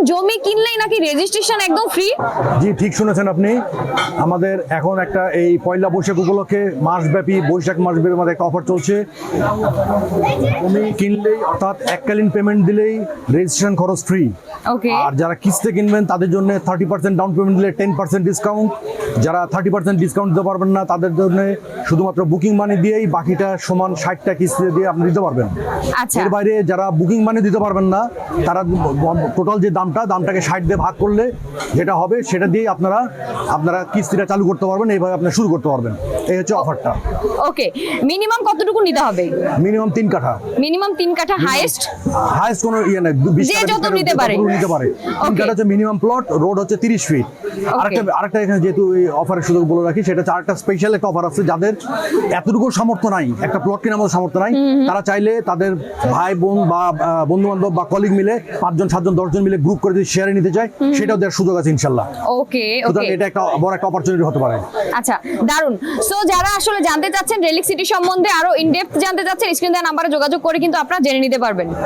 জমি কিনলেই নাকি রেজিস্ট্রেশন একদম ফ্রি? জি ঠিক শুনেছেন আপনি। আমাদের এখন একটা এই পয়লা বৈশাখ উপলক্ষে মাসব্যাপী, বৈশাখ মাসব্যাপী আমাদের একটা অফার চলছে। জমি কিনলেই অর্থাৎ এককালীন পেমেন্ট দিলেই রেজিস্ট্রেশন খরচ ফ্রি। ওকে। আর যারা কিস্তি কিনবেন তাদের জন্য 30% ডাউন পেমেন্ট দিলে 10% ডিসকাউন্ট। যারা 30% ডিসকাউন্ট দিতে পারবেন না তাদের জন্য শুধুমাত্র বুকিং মানি দিয়েই বাকিটা সমান 60টা কিস্তি দিয়ে আপনি দিতে পারবেন। আচ্ছা। এর বাইরে যারা বুকিং মানি দিতে পারবেন না তারা টোটাল যে দামটাকে 60 দিয়ে ভাগ করলে যেটা হবে সেটা দিয়েই আপনারা কিস্তিটা চালু করতে পারবেন, এইভাবে আপনি শুরু করতে পারবেন। এই হচ্ছে অফারটা। ওকে, মিনিমাম কতটুকু নিতে হবে? মিনিমাম 3 কাঠা। মিনিমাম 3 কাঠা হাইয়েস্ট? হাইয়েস্ট কোনো ইয়ে নাই, 20 যে কাঠা যত নিতে পারে। 3 কাঠা হচ্ছে মিনিমাম প্লট, রোড হচ্ছে 30 ফিট। আরেকটা এখানে যেহেতু এই অফারের সুযোগ বলে রাখি, সেটা হচ্ছে আরেকটা স্পেশাল একটা অফার আছে। যাদের এতটুকু সামর্থ্য নাই, একটা প্লট কেনার মতো সামর্থ্য নাই, তারা চাইলে তাদের ভাই বোন বা বন্ধু বান্ধব বা কলিগ মিলে 5 জন 7 জন 10 জন মিলে গ্রুপ করে যদি শেয়ারে নিতে চায় সেটাও দেওয়ার সুযোগ আছে ইনশাল্লাহ। ওকে সুতরাং ওকে, এটা একটা বড় একটা অপরচুনিটি হতে পারে। আচ্ছা দারুন। সো যারা আসলে জানতে চাচ্ছেন রেলিক সিটি সম্বন্ধে, আরো ইনডেপথ জানতে চাচ্ছেন, স্ক্রিন দেওয়া নাম্বারে যোগাযোগ করে কিন্তু আপনারা জেনে নিতে পারবেন।